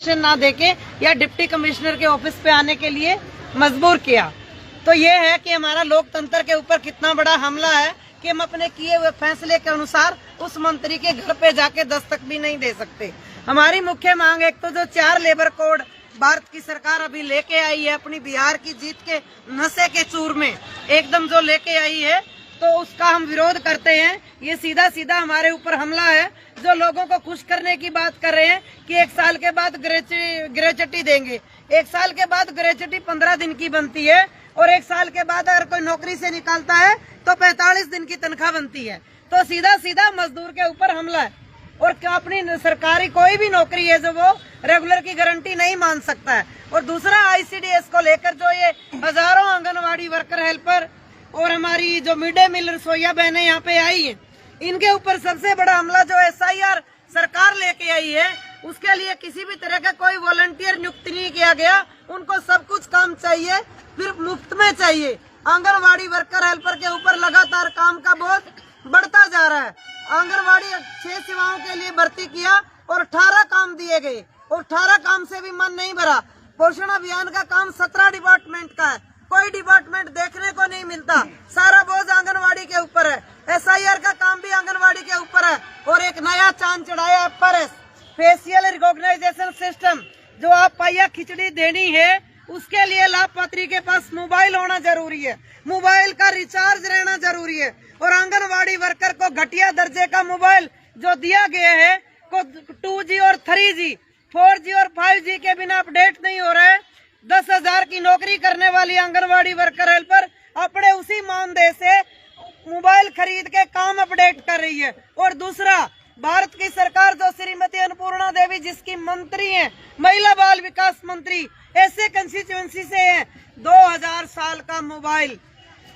ना देके या डिप्टी कमिश्नर के ऑफिस पे आने के लिए मजबूर किया। तो ये है कि हमारा लोकतंत्र के ऊपर कितना बड़ा हमला है कि हम अपने किए हुए फैसले के अनुसार उस मंत्री के घर पे जाके दस्तक भी नहीं दे सकते। हमारी मुख्य मांग एक तो जो 4 लेबर कोड भारत की सरकार अभी लेके आई है अपनी बिहार की जीत के नशे के चूर में एकदम जो लेके आई है, तो उसका हम विरोध करते हैं। ये सीधा सीधा हमारे ऊपर हमला है। जो लोगों को खुश करने की बात कर रहे हैं कि 1 साल के बाद ग्रेच्युटी देंगे। 1 साल के बाद ग्रेच्युटी 15 दिन की बनती है और 1 साल के बाद अगर कोई नौकरी से निकालता है तो 45 दिन की तनख्वाह बनती है। तो सीधा सीधा मजदूर के ऊपर हमला है। और क्या अपनी सरकारी कोई भी नौकरी है जो वो रेगुलर की गारंटी नहीं मान सकता है। और दूसरा ICDS को लेकर जो ये हजारों आंगनवाड़ी वर्कर, हेल्पर और हमारी जो मिड डे मील रसोइया बहनें यहाँ पे आई है, इनके ऊपर सबसे बड़ा हमला जो SIR सरकार लेके आई है, उसके लिए किसी भी तरह का कोई वॉलंटियर नियुक्त नहीं किया गया। उनको सब कुछ काम चाहिए, फिर मुफ्त में चाहिए। आंगनवाड़ी वर्कर, हेल्पर के ऊपर लगातार काम का बोझ बढ़ता जा रहा है। आंगनवाड़ी 6 सेवाओं के लिए भर्ती किया और 18 काम दिए गए और 18 काम से भी मन नहीं भरा। पोषण अभियान का काम 17 डिपार्टमेंट का है, कोई डिपार्टमेंट देखने को नहीं मिलता। सारा बोझ आंगनवाड़ी के ऊपर है। SIR का काम भी आंगनवाड़ी के ऊपर है। और एक नया चांद चढ़ाया FRS, फेशियल रिकॉग्नाइजेशन सिस्टम। जो आप पाइया खिचड़ी देनी है उसके लिए लाभपात्री के पास मोबाइल होना जरूरी है, मोबाइल का रिचार्ज रहना जरूरी है। और आंगनवाड़ी वर्कर को घटिया दर्जे का मोबाइल जो दिया गया है को 2G और 3G, 4G और 5G के बिना अपडेट नहीं हो रहा है। 10,000 की नौकरी करने वाली आंगनवाड़ी वर्कर, हेल्पर अपने उसी मानदेय से मोबाइल खरीद के काम अपडेट कर रही है। और दूसरा, भारत की सरकार जो श्रीमती अन्नपूर्णा देवी जिसकी मंत्री हैं, महिला बाल विकास मंत्री, ऐसे कंस्टिट्यूएंसी से हैं, 2000 साल का मोबाइल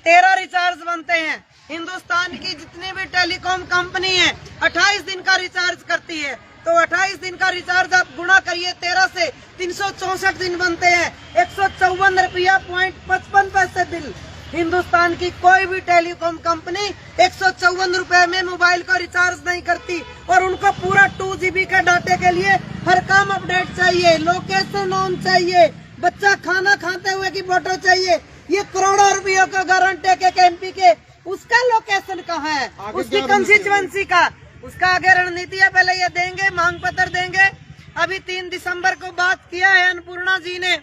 13 रिचार्ज बनते हैं। हिंदुस्तान की जितनी भी टेलीकॉम कंपनी है 28 दिन का रिचार्ज करती है। तो 28 दिन का रिचार्ज आप गुणा करिए 13 से, 364 दिन बनते हैं। 154 रुपया .55 बिल। हिंदुस्तान की कोई भी टेलीकॉम कंपनी 154 रुपए में मोबाइल का रिचार्ज नहीं करती। और उनको पूरा 2 GB के डाटे के लिए हर काम अपडेट चाहिए, लोकेशन ऑन चाहिए, बच्चा खाना खाते हुए की फोटो चाहिए। ये करोड़ों रुपयों का गारंटी के MP के, उसका लोकेशन कहाँ है, उसकी कंस्टिट्यूएंसी का, उसका आगे रणनीति है। पहले ये देंगे, मांग पत्र देंगे। अभी 3 दिसंबर को बात किया है अन्नपूर्णा जी ने,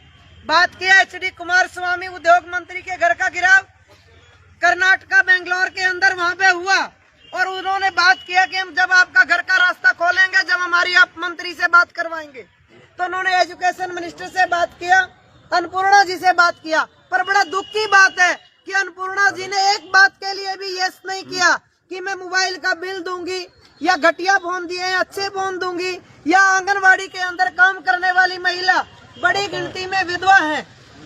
बात किया HD कुमारस्वामी उद्योग मंत्री के घर का गिराव कर्नाटका बेंगलोर के अंदर वहाँ पे हुआ। और उन्होंने बात किया कि हम जब आपका घर का रास्ता खोलेंगे, जब हमारी आप मंत्री से बात करवाएंगे। तो उन्होंने एजुकेशन मिनिस्टर से बात किया, अन्नपूर्णा जी से बात किया। पर बड़ा दुख की बात है कि अन्नपूर्णा जी ने एक बात के लिए भी यस नहीं किया कि मैं मोबाइल का बिल दूंगी या घटिया फोन दिए अच्छे फोन दूंगी, या आंगनवाड़ी के अंदर काम करने वाली महिला बड़ी गिनती में विधवा है,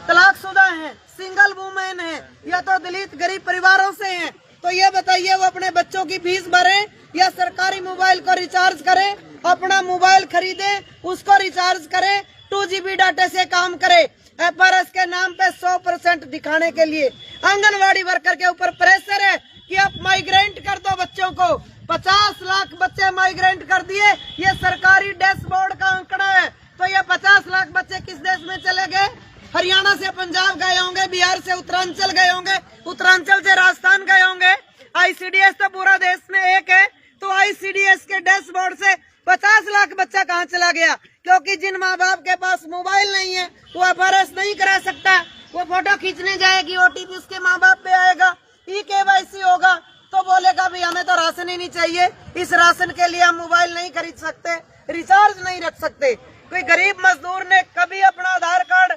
तलाकशुदा है, सिंगल वुमेन है, या तो दलित गरीब परिवारों से हैं। तो ये बताइए वो अपने बच्चों की फीस भरे या सरकारी मोबाइल को रिचार्ज करें, अपना मोबाइल खरीदे, उसको रिचार्ज करें, 2 GB डाटे से काम करे। FRS के नाम पे 100% दिखाने के लिए आंगनवाड़ी वर्कर के ऊपर प्रेशर है कि आप माइग्रेंट कर दो बच्चों को। 50 लाख बच्चे माइग्रेंट कर दिए, ये सरकारी डैशबोर्ड का आंकड़ा है। तो ये 50 लाख बच्चे किस देश में चले गए? हरियाणा से पंजाब गए होंगे, बिहार से उत्तरांचल गए होंगे, उत्तरांचल से राजस्थान गए होंगे। ICDS तो पूरा देश में एक है, तो ICDS के डैशबोर्ड से 50 लाख बच्चा कहाँ चला गया? क्योंकि जिन माँ बाप के पास मोबाइल नहीं है वो FRS नहीं करा सकता। वो फोटो खींचने जाएगी, OTP उसके माँ बाप पे आएगा, EKYC होगा, तो बोलेगा भाई हमें तो राशन ही नहीं चाहिए, इस राशन के लिए हम मोबाइल नहीं खरीद सकते, रिचार्ज नहीं रख सकते। कोई गरीब मजदूर ने कभी अपना आधार कार्ड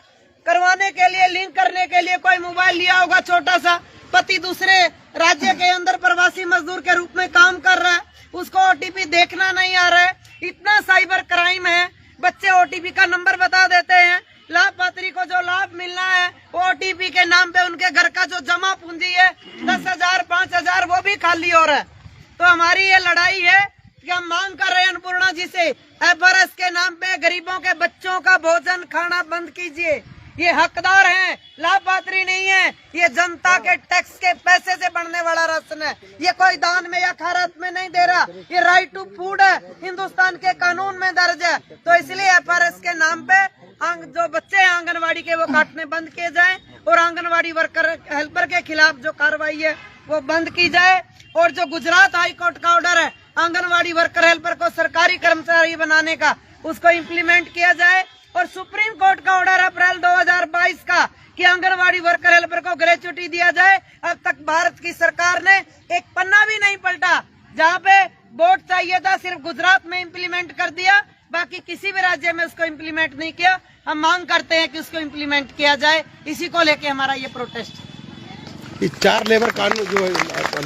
करवाने के लिए, लिंक करने के लिए कोई मोबाइल लिया होगा छोटा सा, पति दूसरे राज्य के अंदर प्रवासी मजदूर के रूप में काम कर रहा है, उसको OTP देखना नहीं आ रहा है। इतना साइबर क्राइम है, बच्चे OTP का नंबर बता देते हैं, लाभपात्री को जो लाभ मिलना है वो OTP के नाम पे उनके घर का जो जमा पूंजी है 10,000 5,000 वो भी खाली हो रहा है। तो हमारी ये लड़ाई है कि हम मांग कर रहे हैं अन्नपूर्णा जी से, FRS के नाम पे गरीबों के बच्चों का भोजन खाना बंद कीजिए। ये हकदार हैं, लाभपात्री नहीं है। ये जनता के टैक्स के पैसे से बनने वाला राशन है। ये कोई दान में या खैरात में नहीं दे रहा। ये राइट टू फूड है, हिंदुस्तान के कानून में दर्ज है। तो इसलिए FRS के नाम पे जो बच्चे हैं आंगनवाड़ी के वो काटने बंद किए जाए और आंगनवाड़ी वर्कर हेल्पर के खिलाफ जो कार्रवाई है वो बंद की जाए। और जो गुजरात हाई कोर्ट का ऑर्डर है आंगनवाड़ी वर्कर हेल्पर को सरकारी कर्मचारी बनाने का, उसको इम्प्लीमेंट किया जाए। और सुप्रीम कोर्ट का ऑर्डर अप्रैल 2022 का कि आंगनवाड़ी वर्कर हेल्पर को ग्रेच्युटी दिया जाए। अब तक भारत की सरकार ने एक पन्ना भी नहीं पलटा। जहाँ पे बोर्ड चाहिए था सिर्फ गुजरात में इम्प्लीमेंट कर दिया, बाकी किसी भी राज्य में उसको इम्प्लीमेंट नहीं किया। हम मांग करते हैं कि उसको इम्प्लीमेंट किया जाए। इसी को लेके हमारा ये प्रोटेस्ट है। 4 लेबर कानून जो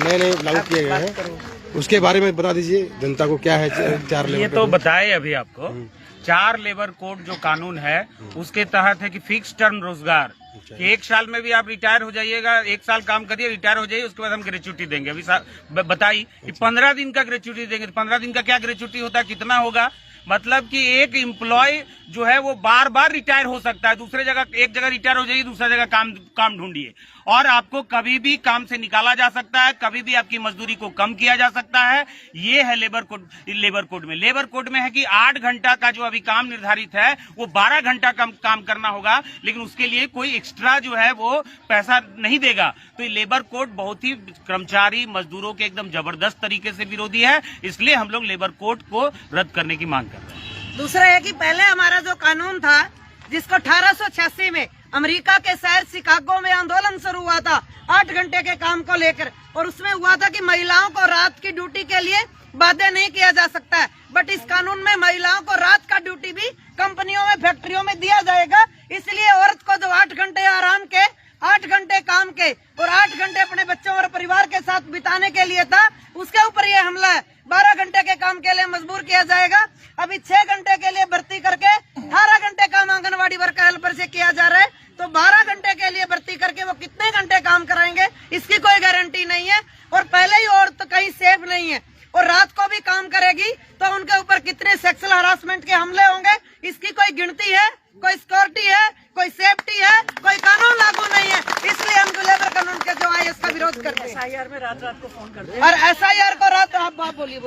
नए नए लागू किए गए हैं उसके बारे में बता दीजिए जनता को, क्या है 4 लेबर? ये तो बताए अभी आपको। 4 लेबर कोड जो कानून है उसके तहत है कि फिक्स टर्म रोजगार कि 1 साल में भी आप रिटायर हो जाइएगा, 1 साल काम करिए, रिटायर हो जाइए, उसके बाद हम ग्रेच्युटी देंगे। अभी बताई 15 दिन का ग्रेच्युटी देंगे। 15 दिन का क्या ग्रेच्युटी होता है, कितना होगा? मतलब कि एक एम्प्लॉय जो है वो बार बार रिटायर हो सकता है। दूसरे जगह, एक जगह रिटायर हो जाइए, दूसरा जगह काम ढूंढिए और आपको कभी भी काम से निकाला जा सकता है, कभी भी आपकी मजदूरी को कम किया जा सकता है। ये है लेबर कोड। लेबर कोड में है कि 8 घंटा का जो अभी काम निर्धारित है वो 12 घंटा काम करना होगा, लेकिन उसके लिए कोई एक्स्ट्रा जो है वो पैसा नहीं देगा। तो ये लेबर कोड बहुत ही कर्मचारी मजदूरों के एकदम जबरदस्त तरीके से विरोधी है। इसलिए हम लोग लेबर कोड को रद्द करने की मांग कर रहे हैं। दूसरा है कि पहले हमारा जो कानून था जिसको 1886 में अमेरिका के शहर शिकागो में आंदोलन शुरू हुआ था 8 घंटे के काम को लेकर, और उसमें हुआ था कि महिलाओं को रात की ड्यूटी के लिए बाध्य नहीं किया जा सकता है। बट इस कानून में महिलाओं को रात का ड्यूटी भी कंपनियों में, फैक्ट्रियों में दिया जाएगा। इसलिए औरत को जो 8 घंटे आराम के, 8 घंटे काम के और 8 घंटे अपने बच्चों और परिवार के साथ बिताने के लिए था, उसके ऊपर ये हमला है। 12 घंटे के काम के लिए मजबूर किया जाएगा। अभी 6 घंटे के लिए भर्ती करके 18 घंटे काम आंगनवाड़ी वर्कर हेल्पर से किया जा रहा है। तो 12 घंटे के लिए भर्ती करके वो कितने घंटे काम कराएंगे इसकी कोई गारंटी नहीं है। और पहले ही औरत तो कहीं सेफ नहीं है और रात को भी काम करेगी तो उनके ऊपर कितने सेक्सुअल हरासमेंट के हमले होंगे इसकी कोई गिनती है, कोई सिक्योरिटी है, कोई सेफ्टी है, कोई कानून लागू नहीं है। इसलिए हम लेबर कानून के जो आए इसका विरोध करते हैं। SIR में रात को फोन करते हैं और SIR को रात आप बोलिए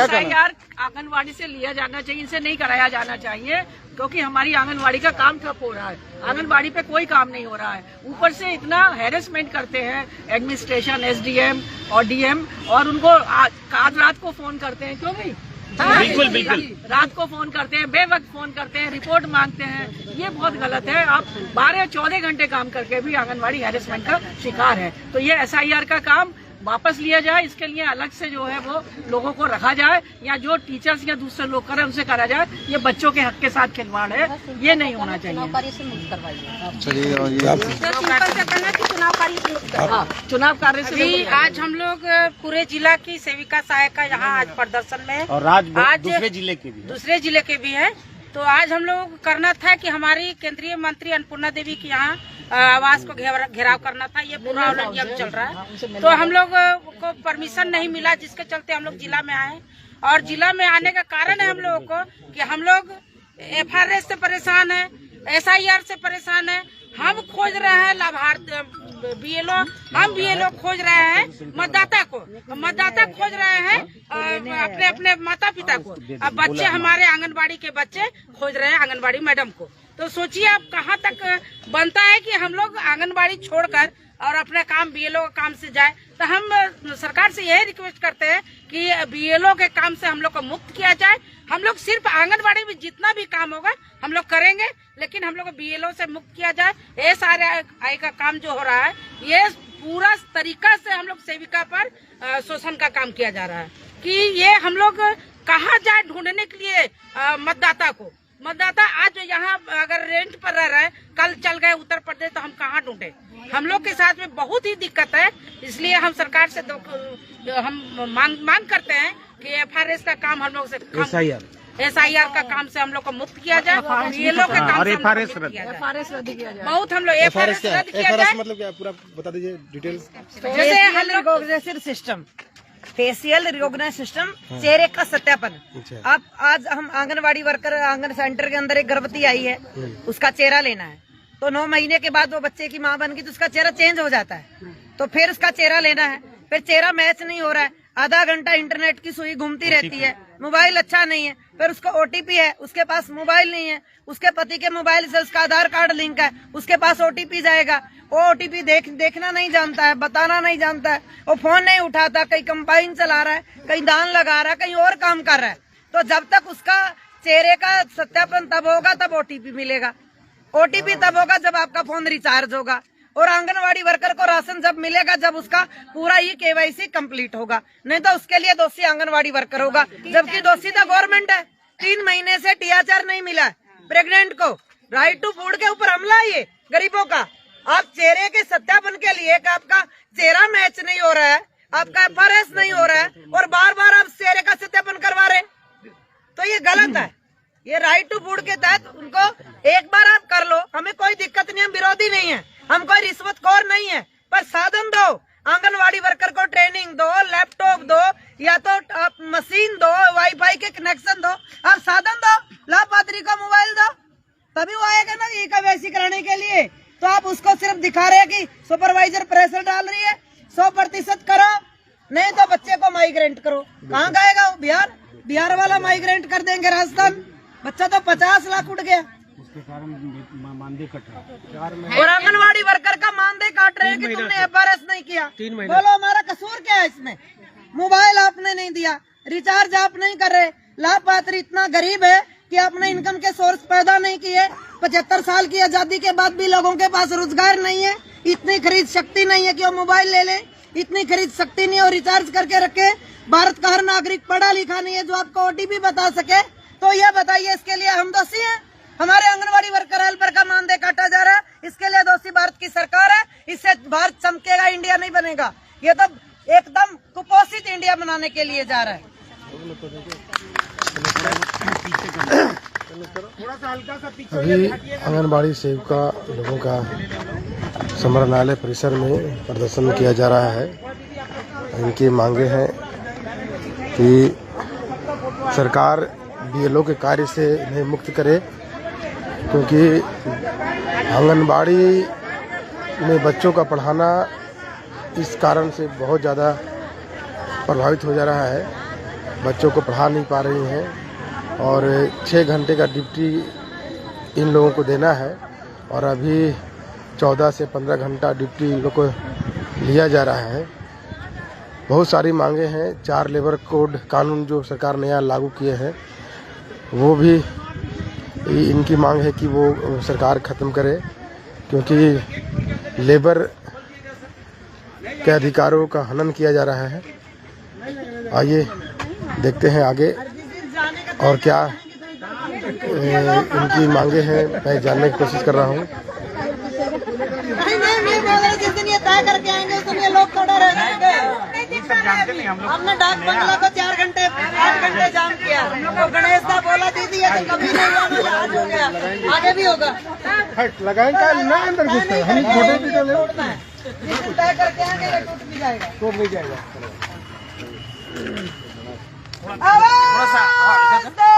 SIR आंगनवाड़ी से लिया जाना चाहिए, इनसे नहीं कराया जाना चाहिए क्योंकि हमारी आंगनवाड़ी का काम ठप हो रहा है। आंगनवाड़ी पे कोई काम नहीं हो रहा है। ऊपर से इतना हैरेसमेंट करते हैं एडमिनिस्ट्रेशन, SDM और DM, और उनको आज रात को फोन करते हैं। क्यों भाई? बिल्कुल रात को फोन करते हैं, बेवक्त फोन करते हैं, रिपोर्ट मांगते हैं। ये बहुत गलत है। आप 12-14 घंटे काम करके भी आंगनवाड़ी हैरेसमेंट का शिकार है। तो ये SIR का काम वापस लिया जाए, इसके लिए अलग से जो है वो लोगों को रखा जाए, या जो टीचर्स या दूसरे लोग करें उनसे करा जाए। ये बच्चों के हक के साथ खिलवाड़ है, ये नहीं होना चाहिए। चुनाव कार्य से आज हम लोग पूरे जिला की सेविका सहायिका यहाँ आज प्रदर्शन में, और आज दूसरे जिले के भी है। तो आज हम लोग करना था कि हमारी केंद्रीय मंत्री अन्नपूर्णा देवी की यहाँ आवास को घेराव करना था। ये पूरा नियम चल रहा है, तो हम लोग को परमिशन नहीं मिला, जिसके चलते हम लोग जिला में आए। और जिला में आने का कारण है हम लोगों को कि हम लोग FRS से परेशान है, SIR से परेशान है। हम खोज रहे हैं लाभार्थी BLO, हम BLO खोज रहे हैं मतदाता को, मतदाता खोज रहे हैं अपने अपने माता पिता को। अब बच्चे हमारे आंगनबाड़ी के बच्चे खोज रहे हैं आंगनबाड़ी मैडम को। तो सोचिए आप कहाँ तक बनता है कि हम लोग आंगनबाड़ी छोड़कर और अपने काम BLO के काम से जाए। तो हम सरकार से यही रिक्वेस्ट करते हैं कि BLO के काम से हम लोग को मुक्त किया जाए। हम लोग सिर्फ आंगनबाड़ी में जितना भी काम होगा हम लोग करेंगे, लेकिन हम लोग को BLO से मुक्त किया जाए। SRI का काम जो हो रहा है ये पूरा तरीका से हम लोग सेविका पर शोषण का काम किया जा रहा है कि ये हम लोग कहाँ जाए ढूंढने के लिए मतदाता को। मतदाता आज यहाँ अगर रेंट पर रह रहे हैं, कल चल गए उत्तर प्रदेश, तो हम कहाँ ढूंढे? हम लोग के साथ में बहुत ही दिक्कत है। इसलिए हम सरकार से हम मांग करते हैं कि FRS का काम हम लोग से SIR का काम से हम लोग को मुक्त किया जाए, BLO का काम से FRS रद्द किया जाए। बहुत हम लोग FRS रद्द किया जाए। मतलब क्या, पूरा बता दीजिए डिटेल्स। जैसे हम लोग सिस्टम फेशियल रिकॉग्निशन सिस्टम, चेहरे का सत्यापन। अच्छा। आप आज हम आंगनवाड़ी वर्कर आंगन सेंटर के अंदर एक गर्भवती आई है, उसका चेहरा लेना है, तो 9 महीने के बाद वो बच्चे की माँ बन गई तो उसका चेहरा चेंज हो जाता है, तो फिर उसका चेहरा लेना है, फिर चेहरा मैच नहीं हो रहा है, आधा घंटा इंटरनेट की सुई घूमती रहती है, मोबाइल अच्छा नहीं है, फिर उसका ओटीपी है, उसके पास मोबाइल नहीं है, उसके पति के मोबाइल से उसका आधार कार्ड लिंक है, उसके पास ओटीपी जाएगा, वो ओटीपी देखना नहीं जानता है, बताना नहीं जानता है, वो फोन नहीं उठाता, कहीं कंबाइन चला रहा है, कहीं दान लगा रहा है, कहीं और काम कर रहा है। तो जब तक उसका चेहरे का सत्यापन तब होगा तब ओटीपी मिलेगा, ओटीपी तब होगा जब आपका फोन रिचार्ज होगा, और आंगनवाड़ी वर्कर को राशन जब मिलेगा जब उसका पूरा ही केवाईसी कंप्लीट होगा, नहीं तो उसके लिए दोषी आंगनवाड़ी वर्कर होगा, जबकि दोषी तो गवर्नमेंट है। 3 महीने से टीआरआर नहीं मिला प्रेग्नेंट को, राइट टू फूड के ऊपर हमला है ये गरीबों का। आप चेहरे के सत्यापन के लिए कि आपका चेहरा मैच नहीं हो रहा है, आपका एफआरएस नहीं हो रहा है, और बार बार आप चेहरे का सत्यापन करवा रहे, तो ये गलत है। ये राइट टू फूड के तहत उनको एक बार आप कर लो, हमें कोई दिक्कत नहीं, हम विरोधी नहीं है, हम कोई रिश्वतखोर नहीं है, पर साधन दो, आंगनवाड़ी वर्कर को ट्रेनिंग दो, लैपटॉप दो, या तो मशीन दो, वाईफाई के कनेक्शन दो, आप साधन दो, लाभार्थी को मोबाइल दो, तभी वो आएगा ना ये केवाईसी कराने के लिए। तो आप उसको सिर्फ दिखा रहे हैं कि सुपरवाइजर प्रेशर डाल रही है, 100% करो, नहीं तो बच्चे को माइग्रेंट करो। कहाँ गएगा वो? बिहार वाला माइग्रेंट कर देंगे राजस्थान, बच्चा तो 50 लाख उठ गया, उसके कारण मानदेय कट रहा। और आंगनवाड़ी वर्कर का मानदेय काट रहे हैं कि तुमने एफआरएस नहीं किया। बोलो हमारा कसूर क्या है इसमें? मोबाइल आपने नहीं दिया, रिचार्ज आप नहीं कर रहे, लाभार्थी इतना गरीब है कि आपने इनकम के सोर्स पैदा नहीं किए। 75 साल की आजादी के बाद भी लोगों के पास रोजगार नहीं है, इतनी खरीद शक्ति नहीं है कि वो मोबाइल ले ले, इतनी खरीद शक्ति नहीं और रिचार्ज करके रखे। भारत का हर नागरिक पढ़ा लिखा नहीं है जो आपको ओटीपी बता सके। तो ये बताइए, इसके लिए हम दोषी हैं? हमारे आंगनवाड़ी वर्कर हेल्पर का मानदेय काटा जा रहा है, इसके लिए दोषी भारत की सरकार है। इससे भारत चमकेगा, इंडिया नहीं बनेगा। ये तो एकदम कुपोषित इंडिया बनाने के लिए जा रहा है। अभी आंगनबाड़ी सेविका लोगों का समरणालय परिसर में प्रदर्शन किया जा रहा है। इनकी मांगे हैं कि सरकार बीएलओ के कार्य से इन्हें मुक्त करे, क्योंकि आंगनबाड़ी में बच्चों का पढ़ाना इस कारण से बहुत ज़्यादा प्रभावित हो जा रहा है। बच्चों को पढ़ा नहीं पा रही हैं और 6 घंटे का ड्यूटी इन लोगों को देना है, और अभी 14 से 15 घंटा ड्यूटी इन लोगों को लिया जा रहा है। बहुत सारी मांगे हैं। 4 लेबर कोड कानून जो सरकार नया लागू किए हैं, वो भी इनकी मांग है कि वो सरकार ख़त्म करे, क्योंकि लेबर के अधिकारों का हनन किया जा रहा है। आइए देखते हैं आगे और क्या इनकी मांगे हैं, मैं जानने की कोशिश कर रहा हूँ। जिस दिन ये तय करके आएंगे उस दिन ये लोग थोड़ा रह जाएंगे। हमने डाक बंगला को 4 घंटे 8 घंटे जाम किया, तो गणेश दा बोला दीदी ये तो कभी नहीं हुआ, आज हो गया, आगे भी होगा। लगाएंगे ना अंदर घुसते हम छोटे भी तोड़ना है, जिस दिन तय करके आएंगे ये टूट भी जाएगा, टूट भी जाएगा। आवाज दो।